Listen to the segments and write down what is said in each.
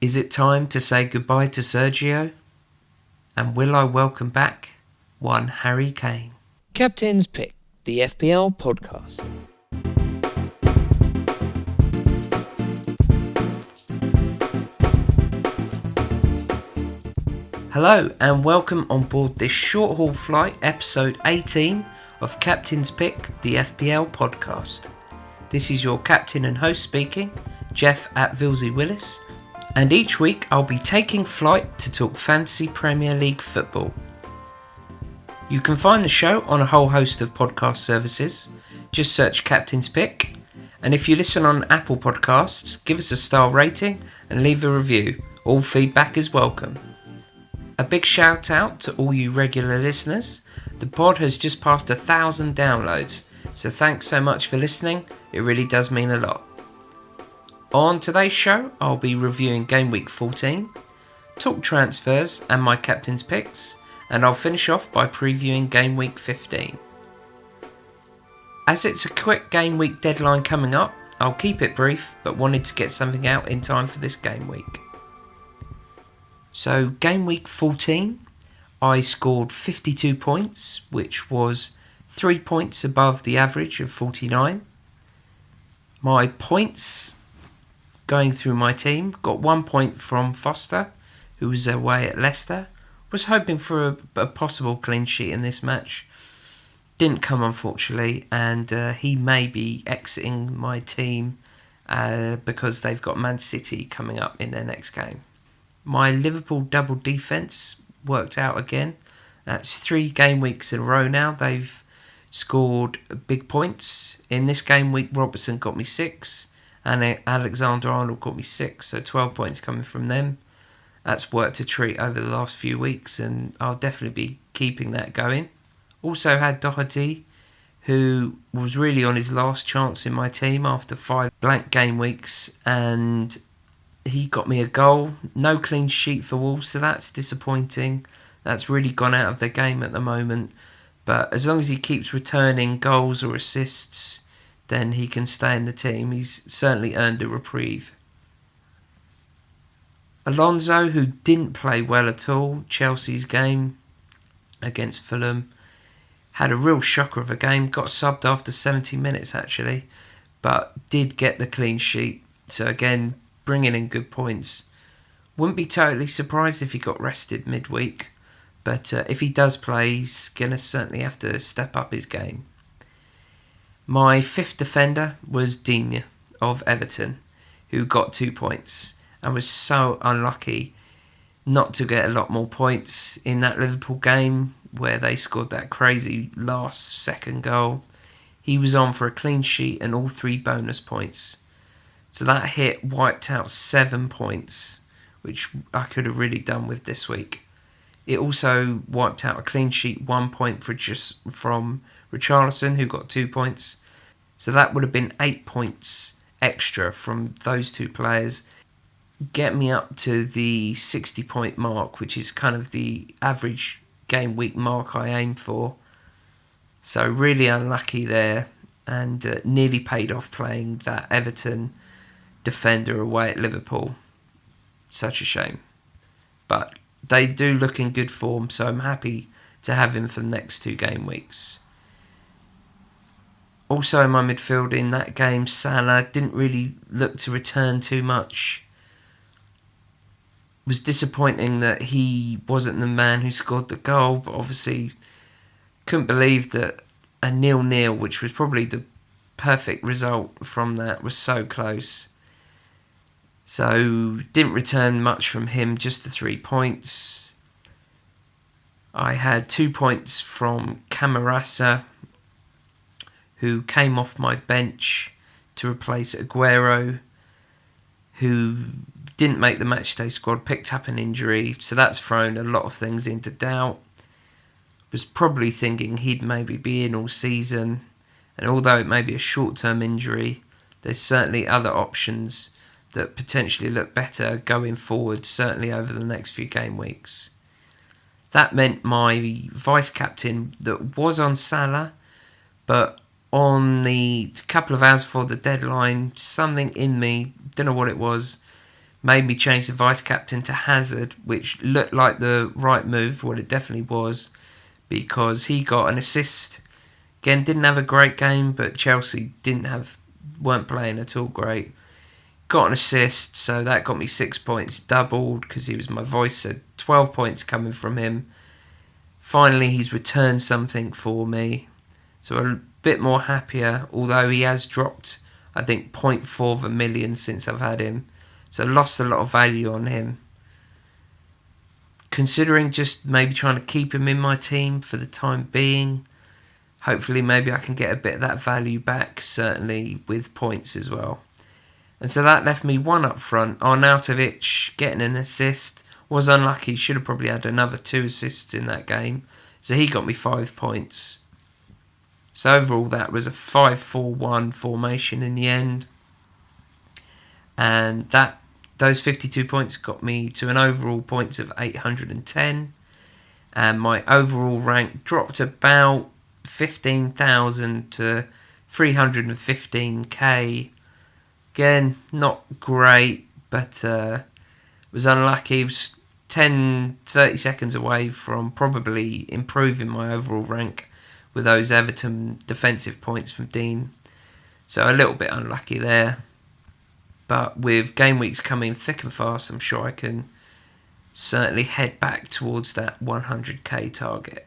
Is it time to say goodbye to Sergio? And will I welcome back one Harry Kane? Captain's Pick, the FPL Podcast. Hello and welcome on board this short haul flight, episode 18 of Captain's Pick, the FPL Podcast. This is your captain and host speaking, Geoff at Willis, and each week I'll be taking flight to talk fantasy Premier League football. You can find the show on a whole host of podcast services. Just search Captain's Pick, and if you listen on Apple Podcasts, give us a star rating and leave a review. All feedback is welcome. A big shout out to all you regular listeners. The pod has just passed 1,000 downloads, so thanks so much for listening. It really does mean a lot. On today's show, I'll be reviewing Game Week 14, talk transfers and my captain's picks, and I'll finish off by previewing Game Week 15. As it's a quick Game Week deadline coming up, I'll keep it brief, but wanted to get something out in time for this Game Week. So, Game Week 14, I scored 52 points, which was 3 points above the average of 49. My points going through my team, got 1 point from Foster, who was away at Leicester. Was hoping for a possible clean sheet in this match. Didn't come, unfortunately, and he may be exiting my team because they've got Man City coming up in their next game. My Liverpool double defence worked out again. That's 3 game weeks in a row now. They've scored big points. In this game week, Robertson got me 6 and Alexander-Arnold got me 6, so 12 points coming from them. That's worked a treat over the last few weeks, and I'll definitely be keeping that going. Also had Doherty, who was really on his last chance in my team after 5 blank game weeks, and he got me a goal. No clean sheet for Wolves, so that's disappointing. That's really gone out of the game at the moment. But as long as he keeps returning goals or assists, then he can stay in the team. He's certainly earned a reprieve. Alonso, who didn't play well at all, Chelsea's game against Fulham, had a real shocker of a game. Got subbed after 70 minutes actually, but did get the clean sheet. So again, bringing in good points. Wouldn't be totally surprised if he got rested midweek, but if he does play, he's going to certainly have to step up his game. My 5th defender was Digne of Everton, who got 2 points and was so unlucky not to get a lot more points in that Liverpool game where they scored that crazy last second goal. He was on for a clean sheet and all 3 bonus points. So that hit wiped out 7 points, which I could have really done with this week. It also wiped out a clean sheet, 1 point from Richarlison, who got 2 points. So that would have been 8 points extra from those 2 players. Get me up to the 60 point mark, which is kind of the average game week mark I aim for. So really unlucky there, and nearly paid off playing that Everton defender away at Liverpool. Such a shame. But they do look in good form, so I'm happy to have him for the next 2 game weeks. Also in my midfield in that game, Salah didn't really look to return too much. It was disappointing that he wasn't the man who scored the goal, but obviously couldn't believe that a 0-0, which was probably the perfect result from that, was so close. So didn't return much from him, just the 3 points. I had 2 points from Camarasa, who came off my bench to replace Aguero, who didn't make the matchday squad, picked up an injury, so that's thrown a lot of things into doubt. Was probably thinking he'd maybe be in all season, and although it may be a short-term injury, there's certainly other options that potentially look better going forward, certainly over the next few game weeks. That meant my vice-captain that was on Salah, but on the couple of hours before the deadline, something in me, don't know what it was, Made me change the vice captain to Hazard, which looked like the right move. Well, it definitely was, because he got an assist. Again, didn't have a great game, but Chelsea weren't playing at all great. Got an assist, so that got me 6 points, doubled because he was my voice. So 12 points coming from him. Finally, he's returned something for me, so a bit more happier. Although he has dropped, I think 0.4 of a million since I've had him. So lost a lot of value on him. Considering just maybe trying to keep him in my team for the time being. Hopefully maybe I can get a bit of that value back, certainly with points as well. And so that left me one up front. Arnautovic getting an assist. Was unlucky, should have probably had another 2 assists in that game. So he got me 5 points. So overall that was a 5-4-1 formation in the end. And those 52 points got me to an overall points of 810. And my overall rank dropped about 15,000 to 315k. Again, not great, but was unlucky. It was 10-30 seconds away from probably improving my overall rank with those Everton defensive points from Dean. So a little bit unlucky there. But with game weeks coming thick and fast, I'm sure I can certainly head back towards that 100k target.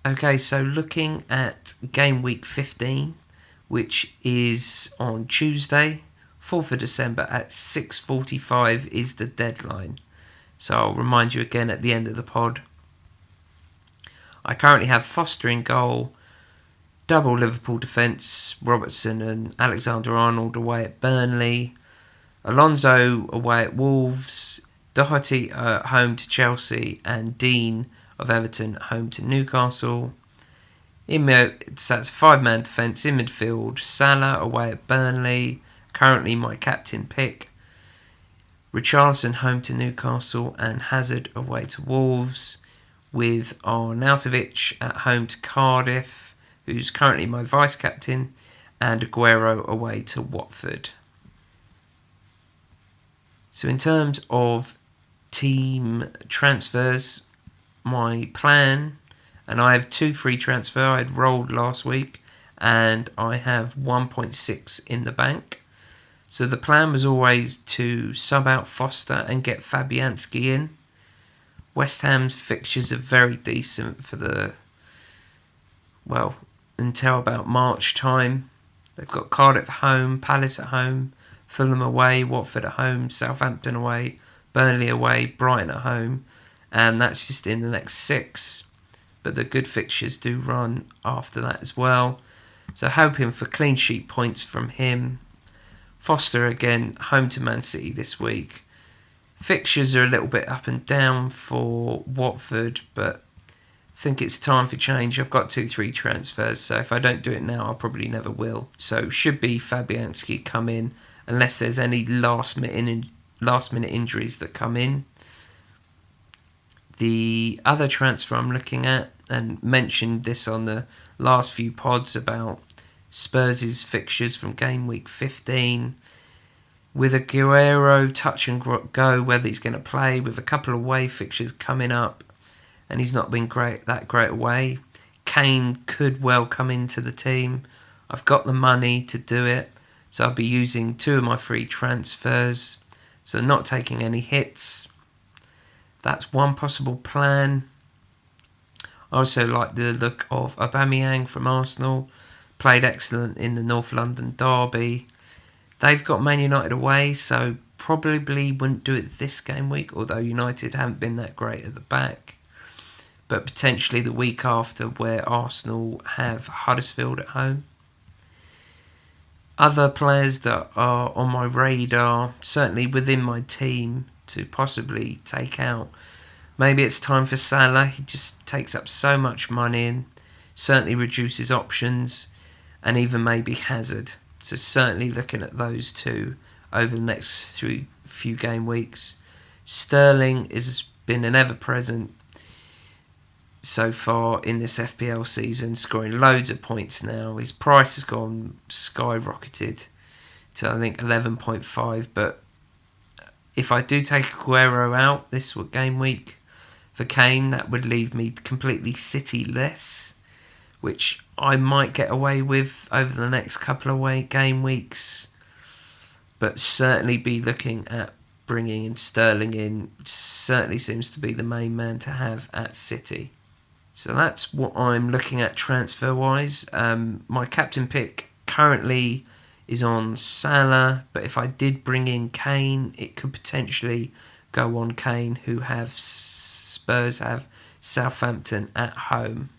Okay, so looking at game week 15, which is on Tuesday, 4th of December at 6:45 is the deadline. So I'll remind you again at the end of the pod. I currently have Foster in goal, double Liverpool defence, Robertson and Alexander-Arnold away at Burnley, Alonso away at Wolves, Doherty at home to Chelsea, and Dean of Everton at home to Newcastle. So that's 5-man defence in midfield. Salah away at Burnley, currently my captain pick. Richarlison home to Newcastle and Hazard away to Wolves, with Arnautovic at home to Cardiff, who's currently my vice captain, and Aguero away to Watford. So in terms of team transfers, my plan, and I have 2 free transfer. I had rolled last week and I have 1.6 in the bank. So the plan was always to sub out Foster and get Fabianski in. West Ham's fixtures are very decent for until about March time. They've got Cardiff at home, Palace at home, Fulham away, Watford at home, Southampton away, Burnley away, Brighton at home, and that's just in the next 6. But the good fixtures do run after that as well. So hoping for clean sheet points from him. Foster again, home to Man City this week. Fixtures are a little bit up and down for Watford, but I think it's time for change. I've got 2-3 transfers, so if I don't do it now, I probably never will. So should be Fabianski come in, unless there's any last minute injuries that come in. The other transfer I'm looking at, and mentioned this on the last few pods about Spurs' fixtures from game week 15, with Aguero touch and go whether he's going to play, with a couple of away fixtures coming up, and he's not been that great away. Kane could well come into the team. I've got the money to do it, so I'll be using 2 of my free transfers, so not taking any hits. That's one possible plan. I also like the look of Aubameyang from Arsenal. Played excellent in the North London derby. They've got Man United away, so probably wouldn't do it this game week, although United haven't been that great at the back. But potentially the week after, where Arsenal have Huddersfield at home. Other players that are on my radar, certainly within my team, to possibly take out. Maybe it's time for Salah. He just takes up so much money and certainly reduces options, and even maybe Hazard. So certainly looking at those 2 over the next few game weeks. Sterling has been an ever-present so far in this FPL season, scoring loads of points now. His price has gone skyrocketed to I think 11.5, but If I do take Aguero out this game week for Kane, that would leave me completely City-less, which I might get away with over the next couple of game weeks, but certainly be looking at bringing in Sterling in. Certainly seems to be the main man to have at City. So that's what I'm looking at transfer-wise. My captain pick currently is on Salah, but if I did bring in Kane, it could potentially go on Kane, who Spurs have Southampton at home.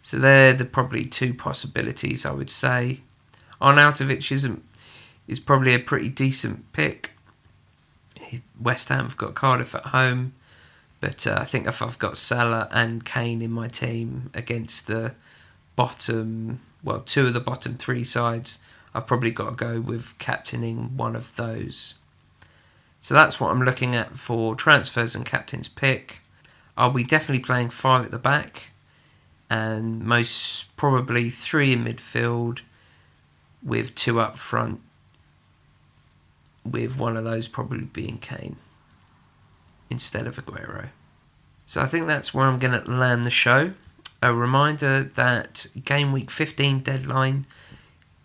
So they're the probably two possibilities, I would say. Arnautovic is probably a pretty decent pick. West Ham have got Cardiff at home, but I think if I've got Salah and Kane in my team against the two of the bottom three sides, I've probably got to go with captaining one of those. So that's what I'm looking at for transfers and captain's pick. I'll be definitely playing 5 at the back, and most probably 3 in midfield with 2 up front, with one of those probably being Kane instead of Aguero. So I think that's where I'm going to land the show. A reminder that game week 15 deadline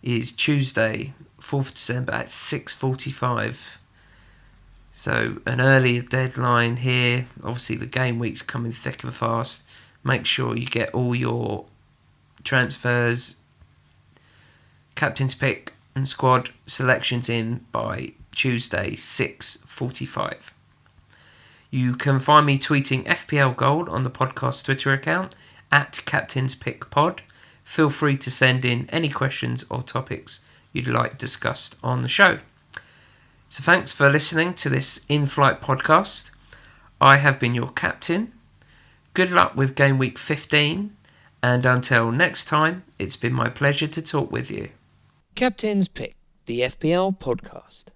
is Tuesday, 4th of December at 6:45. So an earlier deadline here. Obviously the game week's coming thick and fast. Make sure you get all your transfers, captain's pick and squad selections in by Tuesday, 6:45. You can find me tweeting FPL Gold on the podcast Twitter account at CaptainsPickPod. Feel free to send in any questions or topics you'd like discussed on the show. So thanks for listening to this in-flight podcast. I have been your captain. Good luck with game week 15, and until next time, it's been my pleasure to talk with you. Captain's Pick, the FPL Podcast.